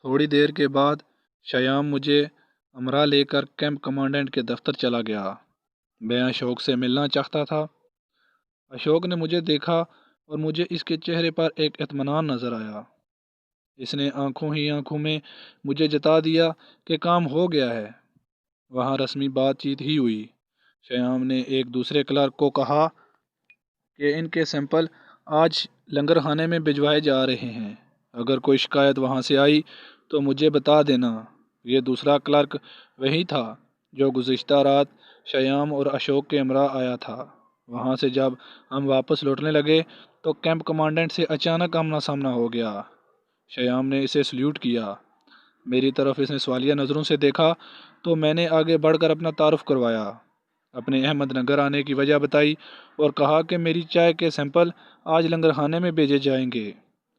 تھوڑی دیر کے بعد شیام مجھے امرا لے کر کیمپ کمانڈنٹ کے دفتر چلا گیا۔ میں اشوک سے ملنا چاہتا تھا۔ اشوک نے مجھے دیکھا اور مجھے اس کے چہرے پر ایک اطمینان نظر آیا۔ اس نے آنکھوں ہی آنکھوں میں مجھے جتا دیا کہ کام ہو گیا ہے۔ وہاں رسمی بات چیت ہی ہوئی۔ شیام نے ایک دوسرے کلرک کو کہا کہ ان کے سیمپل آج لنگر خانے میں بھجوائے جا رہے ہیں۔ اگر کوئی شکایت وہاں سے آئی تو مجھے بتا دینا۔ یہ دوسرا کلرک وہی تھا جو گزشتہ رات شیام اور اشوک کے ہمراہ آیا تھا۔ وہاں سے جب ہم واپس لوٹنے لگے تو کیمپ کمانڈنٹ سے اچانک آمنا سامنا ہو گیا۔ شیام نے اسے سلیوٹ کیا۔ میری طرف اس نے سوالیہ نظروں سے دیکھا تو میں نے آگے بڑھ کر اپنا تعارف کروایا، اپنے احمد نگر آنے کی وجہ بتائی اور کہا کہ میری چائے کے سیمپل آج لنگر خانے میں بھیجے جائیں گے۔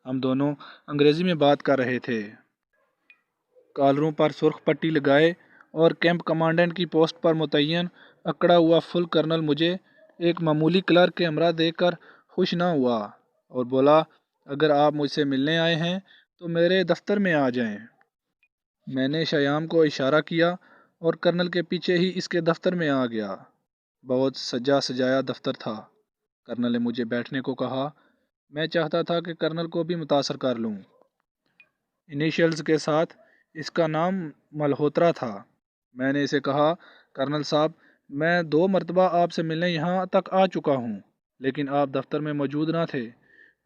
ہم دونوں انگریزی میں بات کر رہے تھے۔ کالروں پر سرخ پٹی لگائے اور کیمپ کمانڈنٹ کی پوسٹ پر متعین اکڑا ہوا فل کرنل مجھے ایک معمولی کلرک کے ہمراہ دیکھ کر خوش نہ ہوا اور بولا، اگر آپ مجھ سے ملنے آئے ہیں تو میرے دفتر میں آ جائیں۔ میں نے شیام کو اشارہ کیا اور کرنل کے پیچھے ہی اس کے دفتر میں آ گیا۔ بہت سجا سجایا دفتر تھا۔ کرنل نے مجھے بیٹھنے کو کہا۔ میں چاہتا تھا کہ کرنل کو بھی متاثر کر لوں۔ انیشلز کے ساتھ اس کا نام ملہوترا تھا۔ میں نے اسے کہا، کرنل صاحب، میں 2 مرتبہ آپ سے ملنے یہاں تک آ چکا ہوں، لیکن آپ دفتر میں موجود نہ تھے۔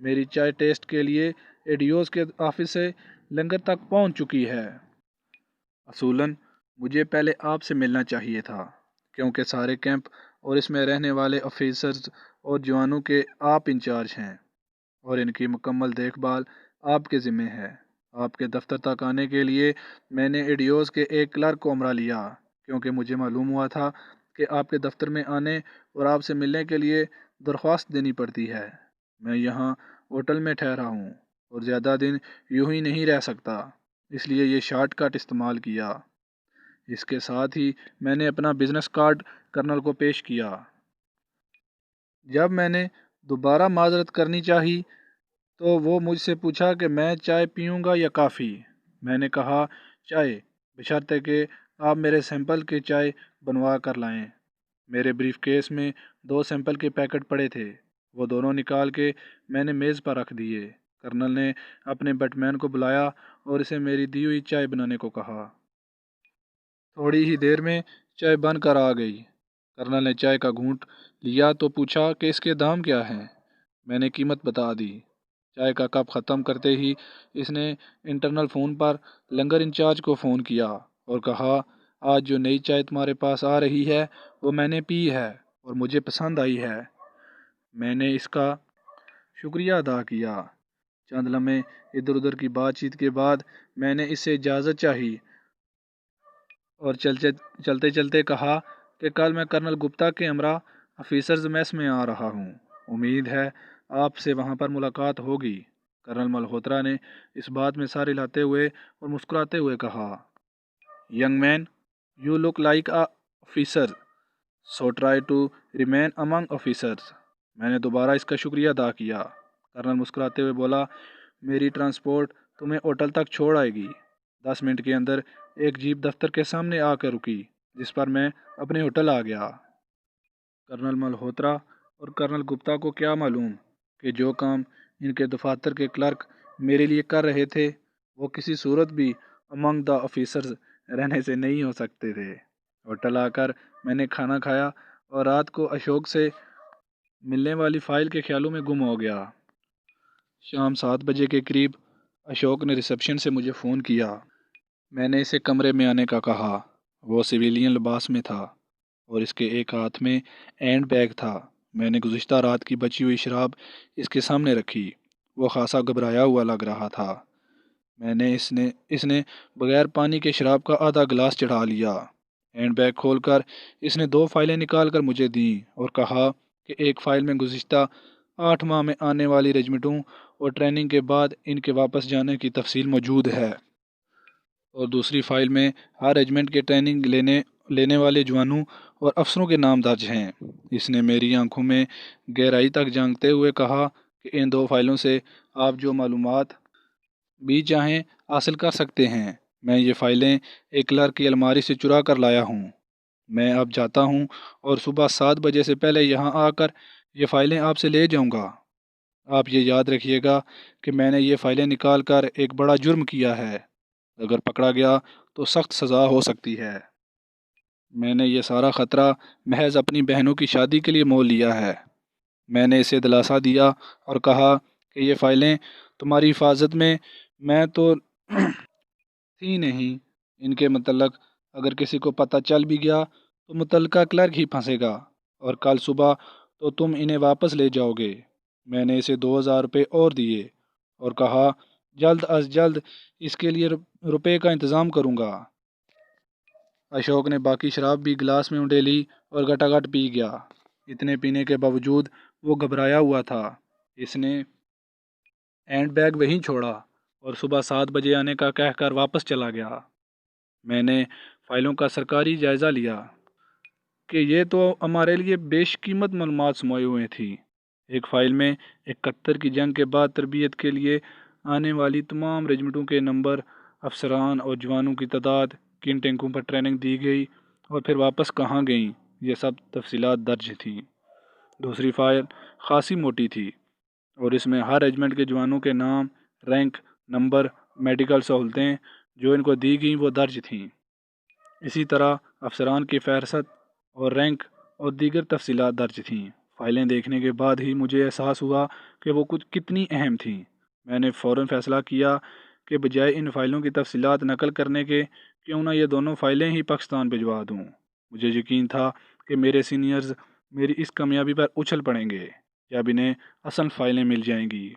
میری چائے ٹیسٹ کے لیے ایڈیوز کے آفس سے لنگر تک پہنچ چکی ہے۔ اصولاً مجھے پہلے آپ سے ملنا چاہیے تھا، کیونکہ سارے کیمپ اور اس میں رہنے والے آفیسرز اور جوانوں کے آپ انچارج ہیں اور ان کی مکمل دیکھ بھال آپ کے ذمہ ہے۔ آپ کے دفتر تک آنے کے لیے میں نے ایڈیوز کے ایک کلرک کو امرا لیا، کیونکہ مجھے معلوم ہوا تھا کہ آپ کے دفتر میں آنے اور آپ سے ملنے کے لیے درخواست دینی پڑتی ہے۔ میں یہاں ہوٹل میں ٹھہرا ہوں اور زیادہ دن یوں ہی نہیں رہ سکتا، اس لیے یہ شارٹ کٹ استعمال کیا۔ اس کے ساتھ ہی میں نے اپنا بزنس کارڈ کرنل کو پیش کیا۔ جب میں نے دوبارہ معذرت کرنی چاہی تو وہ مجھ سے پوچھا کہ میں چائے پیوں گا یا کافی۔ میں نے کہا، چائے، بشرطے کہ آپ میرے سیمپل کے چائے بنوا کر لائیں۔ میرے بریف کیس میں 2 سیمپل کے پیکٹ پڑے تھے، وہ دونوں نکال کے میں نے میز پر رکھ دیے۔ کرنل نے اپنے بٹ مین کو بلایا اور اسے میری دی ہوئی چائے بنانے کو کہا۔ تھوڑی ہی دیر میں چائے بن کر آ گئی۔ کرنل نے چائے کا گھونٹ لیا تو پوچھا کہ اس کے دام کیا ہیں۔ میں نے قیمت بتا دی۔ چائے کا کپ ختم کرتے ہی اس نے انٹرنل فون پر لنگر انچارج کو فون کیا اور کہا، آج جو نئی چائے تمہارے پاس آ رہی ہے وہ میں نے پی ہے اور مجھے پسند آئی ہے۔ میں نے اس کا شکریہ ادا کیا۔ چند لمحے ادھر ادھر کی بات چیت کے بعد میں نے اس سے اجازت چاہی اور چلتے چلتے کہا کہ کل میں کرنل گپتا کے ہمراہ آفیسرز میس میں آ رہا ہوں۔ امید ہے آپ سے وہاں پر ملاقات ہوگی۔ کرنل ملہوترا نے اس بات میں سر ہلاتے ہوئے اور مسکراتے ہوئے کہا، young man, you look like a officer, so try to remain among officers. میں نے دوبارہ اس کا شکریہ ادا کیا۔ کرنل مسکراتے ہوئے بولا، میری ٹرانسپورٹ تمہیں ہوٹل تک چھوڑ آئے گی۔ 10 منٹ کے اندر ایک جیپ دفتر کے سامنے آ کر رکی، جس پر میں اپنے ہوٹل آ گیا۔ کرنل ملہوترا اور کرنل گپتا کو کیا معلوم کہ جو کام ان کے دفاتر کے کلرک میرے لیے کر رہے تھے وہ کسی صورت بھی امنگ دا آفیسرز رہنے سے نہیں ہو سکتے تھے۔ ہوٹل آ کر میں نے کھانا کھایا اور رات کو اشوک سے ملنے والی فائل کے خیالوں میں گم ہو گیا۔ شام 7 بجے کے قریب اشوک نے ریسیپشن سے مجھے فون کیا۔ میں نے اسے کمرے میں آنے کا کہا۔ وہ سویلین لباس میں تھا اور اس کے ایک ہاتھ میں ہینڈ بیگ تھا۔ میں نے گزشتہ رات کی بچی ہوئی شراب اس کے سامنے رکھی۔ وہ خاصا گھبرایا ہوا لگ رہا تھا۔ اس نے بغیر پانی کے شراب کا آدھا گلاس چڑھا لیا۔ ہینڈ بیگ کھول کر اس نے 2 فائلیں نکال کر مجھے دیں اور کہا کہ ایک فائل میں گزشتہ 8 ماہ میں آنے والی رجمنٹوں اور ٹریننگ کے بعد ان کے واپس جانے کی تفصیل موجود ہے، اور دوسری فائل میں ہر رجمنٹ کے ٹریننگ لینے والے جوانوں اور افسروں کے نام درج ہیں۔ اس نے میری آنکھوں میں گہرائی تک جھانکتے ہوئے کہا کہ ان 2 فائلوں سے آپ جو معلومات بھی چاہیں حاصل کر سکتے ہیں۔ میں یہ فائلیں ایک کلرک کی الماری سے چرا کر لایا ہوں۔ میں اب جاتا ہوں اور صبح 7 بجے سے پہلے یہاں آ کر یہ فائلیں آپ سے لے جاؤں گا۔ آپ یہ یاد رکھیے گا کہ میں نے یہ فائلیں نکال کر ایک بڑا جرم کیا ہے۔ اگر پکڑا گیا تو سخت سزا ہو سکتی ہے۔ میں نے یہ سارا خطرہ محض اپنی بہنوں کی شادی کے لیے مول لیا ہے۔ میں نے اسے دلاسا دیا اور کہا کہ یہ فائلیں تمہاری حفاظت میں تو تھی نہیں۔ ان کے متعلق اگر کسی کو پتہ چل بھی گیا تو متعلقہ کلرک ہی پھنسے گا اور کل صبح تو تم انہیں واپس لے جاؤ گے۔ میں نے اسے 2000 روپے اور دیے اور کہا جلد از جلد اس کے لیے روپے کا انتظام کروں گا۔ اشوک نے باقی شراب بھی گلاس میں انڈیلی اور گٹا گٹ پی گیا۔ اتنے پینے کے باوجود وہ گھبرایا ہوا تھا۔ اس نے ہینڈ بیگ وہیں چھوڑا اور صبح 7 بجے آنے کا کہہ کر واپس چلا گیا۔ میں نے فائلوں کا سرکاری جائزہ لیا کہ یہ تو ہمارے لیے بیش قیمت معلومات سموئے ہوئے تھی۔ ایک فائل میں 71 کی جنگ کے بعد تربیت کے لیے آنے والی تمام رجمنٹوں کے نمبر، افسران اور جوانوں کی تعداد، کن ٹینکوں پر ٹریننگ دی گئی اور پھر واپس کہاں گئیں، یہ سب تفصیلات درج تھیں۔ دوسری فائل خاصی موٹی تھی اور اس میں ہر رجمنٹ کے جوانوں کے نام، رینک، نمبر، میڈیکل سہولتیں جو ان کو دی گئیں وہ درج تھیں۔ اسی طرح افسران کی فہرست اور رینک اور دیگر تفصیلات درج تھیں۔ فائلیں دیکھنے کے بعد ہی مجھے احساس ہوا کہ وہ کتنی اہم تھیں۔ میں نے فوراً فیصلہ کیا کہ بجائے ان فائلوں کی تفصیلات نقل کرنے کے کیوں نہ یہ دونوں فائلیں ہی پاکستان بھجوا دوں۔ مجھے یقین تھا کہ میرے سینئرز میری اس کامیابی پر اچھل پڑیں گے جب انہیں اصل فائلیں مل جائیں گی۔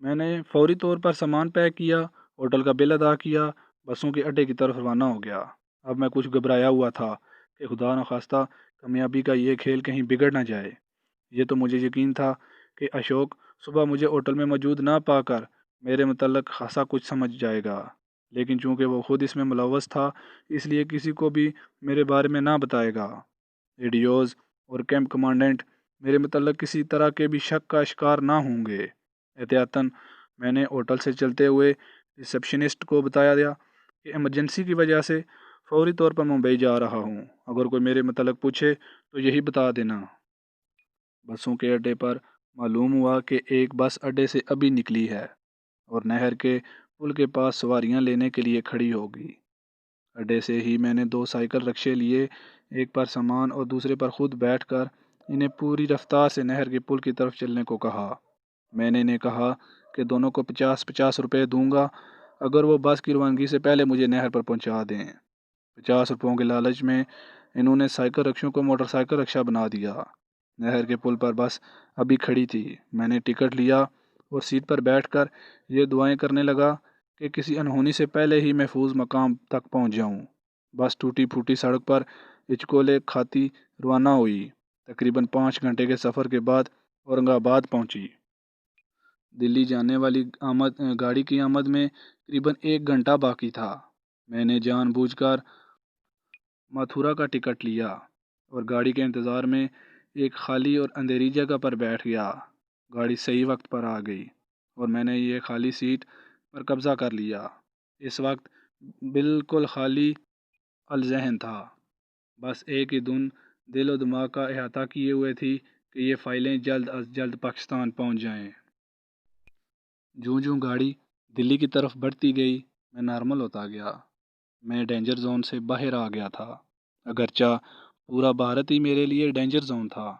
میں نے فوری طور پر سامان پیک کیا، ہوٹل کا بل ادا کیا، بسوں کے اڈے کی طرف روانہ ہو گیا۔ اب میں کچھ گھبرایا ہوا تھا کہ خدا نخواستہ کامیابی کا یہ کھیل کہیں بگڑ نہ جائے۔ یہ تو مجھے یقین تھا کہ اشوک صبح مجھے ہوٹل میں موجود نہ پا کر میرے متعلق خاصا کچھ سمجھ جائے گا، لیکن چونکہ وہ خود اس میں ملوث تھا اس لیے کسی کو بھی میرے بارے میں نہ بتائے گا۔ ریڈیوز اور کیمپ کمانڈنٹ میرے متعلق کسی طرح کے بھی شک کا شکار نہ ہوں گے۔ احتیاطاً میں نے ہوٹل سے چلتے ہوئے ریسیپشنسٹ کو بتایا دیا کہ ایمرجنسی کی وجہ سے فوری طور پر ممبئی جا رہا ہوں، اگر کوئی میرے متعلق پوچھے تو یہی بتا دینا۔ بسوں کے اڈے پر معلوم ہوا کہ ایک بس اڈے سے ابھی نکلی ہے اور نہر کے پل کے پاس سواریاں لینے کے لیے کھڑی ہوگی۔ اڈے سے ہی میں نے 2 سائیکل رکشے لیے، ایک پر سامان اور دوسرے پر خود بیٹھ کر انہیں پوری رفتار سے نہر کے پل کی طرف چلنے کو کہا۔ میں نے انہیں کہا کہ دونوں کو 50-50 روپے دوں گا اگر وہ بس کی روانگی سے پہلے مجھے نہر پر پہنچا دیں۔ 50 روپوں کے لالچ میں انہوں نے سائیکل رکشوں کو موٹر سائیکل رکشہ بنا دیا۔ نہر کے پل پر بس ابھی کھڑی تھی۔ میں نے ٹکٹ لیا اور سیٹ پر بیٹھ کر یہ دعائیں کرنے لگا کہ کسی انہونی سے پہلے ہی محفوظ مقام تک پہنچ جاؤں۔ بس ٹوٹی پھوٹی سڑک پر ہچکولے کھاتی روانہ ہوئی۔ تقریباً 5 گھنٹے کے سفر کے بعد اورنگ آباد پہنچی۔ دلی جانے والی گاڑی کی آمد میں تقریباً 1 گھنٹہ باقی تھا۔ میں نے جان بوجھ کر متھورا کا ٹکٹ لیا اور گاڑی کے انتظار میں ایک خالی اور اندھیری جگہ پر بیٹھ گیا۔ گاڑی صحیح وقت پر آ گئی اور میں نے یہ خالی سیٹ پر قبضہ کر لیا۔ اس وقت بالکل خالی الذہن تھا، بس ایک ہی دھن دل و دماغ کا احاطہ کیے ہوئے تھی کہ یہ فائلیں جلد از جلد پاکستان پہنچ جائیں۔ جوں جوں گاڑی دلی کی طرف بڑھتی گئی میں نارمل ہوتا گیا۔ میں ڈینجر زون سے باہر آ گیا تھا۔ اگرچہ پورا بھارت ہی میرے لیے ڈینجر زون تھا،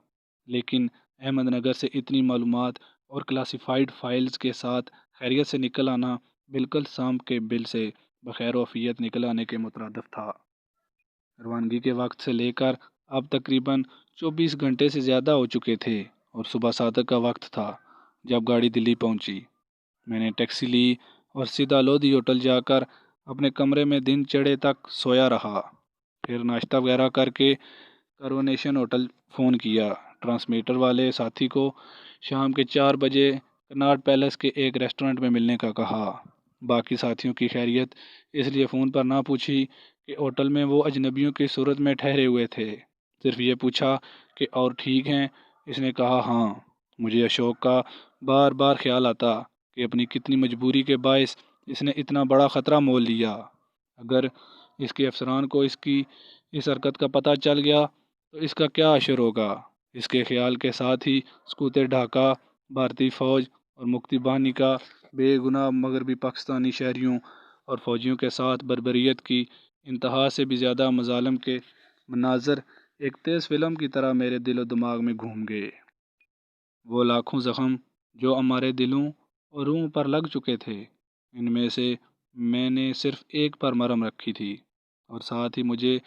لیکن احمد نگر سے اتنی معلومات اور کلاسیفائیڈ فائلز کے ساتھ خیریت سے نکل آنا بالکل سانپ کے بل سے بخیر و عافیت نکل آنے کے مترادف تھا۔ روانگی کے وقت سے لے کر اب تقریباً 24 گھنٹے سے زیادہ ہو چکے تھے اور صبح صادق کا وقت تھا جب گاڑی دلی پہنچی۔ میں نے ٹیکسی لی اور سیدھا لودھی ہوٹل جا کر اپنے کمرے میں دن چڑھے تک سویا رہا۔ پھر ناشتہ وغیرہ کر کے کارونیشن ہوٹل فون کیا۔ ٹرانسمیٹر والے ساتھی کو شام کے 4 بجے کناٹ پیلس کے ایک ریسٹورنٹ میں ملنے کا کہا۔ باقی ساتھیوں کی خیریت اس لیے فون پر نہ پوچھی کہ ہوٹل میں وہ اجنبیوں کی صورت میں ٹھہرے ہوئے تھے، صرف یہ پوچھا کہ اور ٹھیک ہیں۔ اس نے کہا ہاں۔ مجھے اشوک کا بار بار خیال آتا کہ اپنی کتنی مجبوری کے باعث اس نے اتنا بڑا خطرہ مول لیا۔ اگر اس کے افسران کو اس کی اس حرکت کا پتہ چل گیا تو اس کا کیا اشر ہوگا؟ اس کے خیال کے ساتھ ہی سکوت ڈھاکہ بھارتی فوج اور مکتی باہنی کا بے گناہ مغربی پاکستانی شہریوں اور فوجیوں کے ساتھ بربریت کی انتہا سے بھی زیادہ مظالم کے مناظر ایک تیز فلم کی طرح میرے دل و دماغ میں گھوم گئے۔ وہ لاکھوں زخم جو ہمارے دلوں اور روحوں پر لگ چکے تھے، ان میں سے میں نے صرف ایک پر مرہم رکھی تھی، اور ساتھ ہی مجھے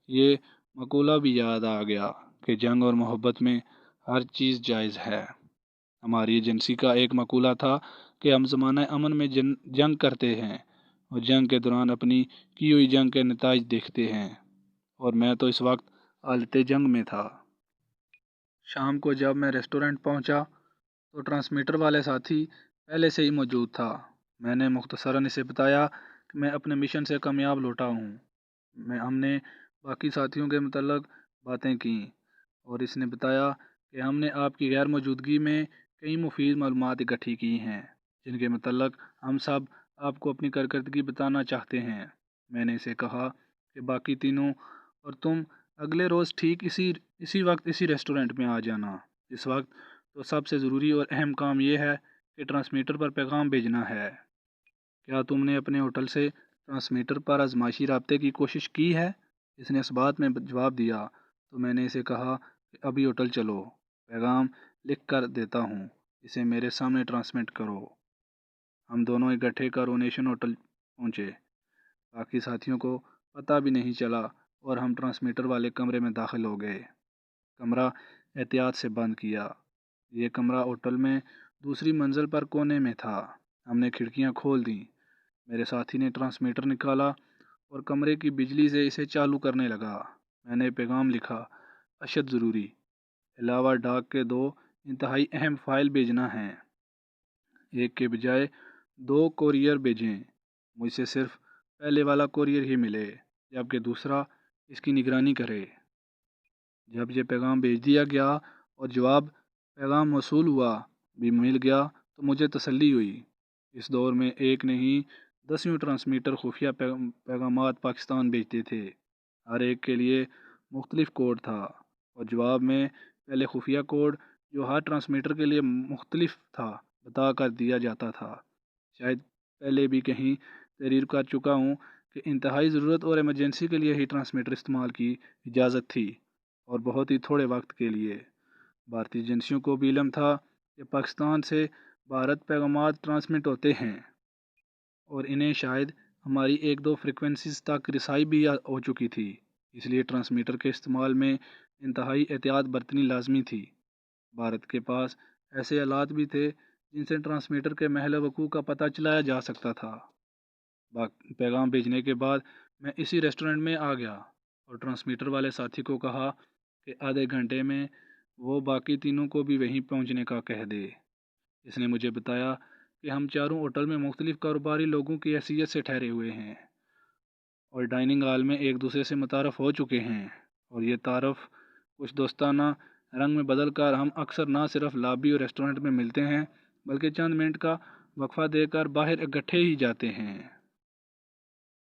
یہ مقولہ بھی یاد آ گیا کہ جنگ اور محبت میں ہر چیز جائز ہے۔ ہماری ایجنسی کا ایک مقولہ تھا کہ ہم زمانہ امن میں جنگ کرتے ہیں اور جنگ کے دوران اپنی کی ہوئی جنگ کے نتائج دیکھتے ہیں، اور میں تو اس وقت حالت جنگ میں تھا۔ شام کو جب میں ریسٹورنٹ پہنچا تو ٹرانسمیٹر والے ساتھی پہلے سے ہی موجود تھا۔ میں نے مختصراً اسے بتایا کہ میں اپنے مشن سے کامیاب لوٹا ہوں۔ ہم نے باقی ساتھیوں کے متعلق باتیں کیں اور اس نے بتایا کہ ہم نے آپ کی غیر موجودگی میں کئی مفید معلومات اکٹھی کی ہیں جن کے متعلق ہم سب آپ کو اپنی کارکردگی بتانا چاہتے ہیں۔ میں نے اسے کہا کہ باقی تینوں اور تم اگلے روز ٹھیک اسی وقت اسی ریسٹورنٹ میں آ جانا۔ اس وقت تو سب سے ضروری اور اہم کام یہ ہے کہ ٹرانسمیٹر پر پیغام بھیجنا ہے۔ کیا تم نے اپنے ہوٹل سے ٹرانسمیٹر پر آزمائشی رابطے کی کوشش کی ہے؟ اس نے اس بات میں جواب دیا تو میں نے اسے کہا کہ ابھی ہوٹل چلو، پیغام لکھ کر دیتا ہوں، اسے میرے سامنے ٹرانسمٹ کرو۔ ہم دونوں اکٹھے کارونیشن ہوٹل پہنچے۔ باقی ساتھیوں کو پتہ بھی نہیں چلا اور ہم ٹرانسمیٹر والے کمرے میں داخل ہو گئے۔ کمرہ احتیاط سے بند کیا۔ یہ کمرہ ہوٹل میں دوسری منزل پر کونے میں تھا۔ ہم نے کھڑکیاں کھول دیں۔ میرے ساتھی نے ٹرانسمیٹر نکالا اور کمرے کی بجلی سے اسے چالو کرنے لگا۔ میں نے پیغام لکھا: اشد ضروری، علاوہ ڈاک کے 2 انتہائی اہم فائل بھیجنا ہیں، ایک کے بجائے 2 کوریئر بھیجیں۔ مجھ سے صرف پہلے والا کوریئر ہی ملے جبکہ دوسرا اس کی نگرانی کرے۔ جب یہ پیغام بھیج دیا گیا اور جواب پیغام موصول ہوا بھی مل گیا تو مجھے تسلی ہوئی۔ اس دور میں ایک نہیں 10 ٹرانسمیٹر خفیہ پیغامات پاکستان بھیجتے تھے۔ ہر ایک کے لیے مختلف کوڈ تھا اور جواب میں پہلے خفیہ کوڈ جو ہر ٹرانسمیٹر کے لیے مختلف تھا بتا کر دیا جاتا تھا۔ شاید پہلے بھی کہیں تحریر کر چکا ہوں کہ انتہائی ضرورت اور ایمرجنسی کے لیے ہی ٹرانسمیٹر استعمال کی اجازت تھی، اور بہت ہی تھوڑے وقت کے لیے۔ بھارتی ایجنسیوں کو بھی علم تھا کہ پاکستان سے بھارت پیغامات ٹرانسمٹ ہوتے ہیں اور انہیں شاید ہماری 1-2 فریکوینسیز تک رسائی بھی ہو چکی تھی، اس لیے ٹرانسمیٹر کے استعمال میں انتہائی احتیاط برتنی لازمی تھی۔ بھارت کے پاس ایسے آلات بھی تھے جن سے ٹرانسمیٹر کے محل وقوع کا پتہ چلایا جا سکتا تھا۔ پیغام بھیجنے کے بعد میں اسی ریسٹورنٹ میں آ گیا اور ٹرانسمیٹر والے ساتھی کو کہا کہ آدھے گھنٹے میں وہ باقی تینوں کو بھی وہیں پہنچنے کا کہہ دے۔ اس نے مجھے بتایا کہ ہم چاروں ہوٹل میں مختلف کاروباری لوگوں کی حیثیت سے ٹھہرے ہوئے ہیں اور ڈائننگ ہال میں ایک دوسرے سے متعارف ہو چکے ہیں، اور یہ تعارف کچھ دوستانہ رنگ میں بدل کر ہم اکثر نہ صرف لابی اور ریسٹورنٹ میں ملتے ہیں بلکہ چند منٹ کا وقفہ دے کر باہر اکٹھے ہی جاتے ہیں۔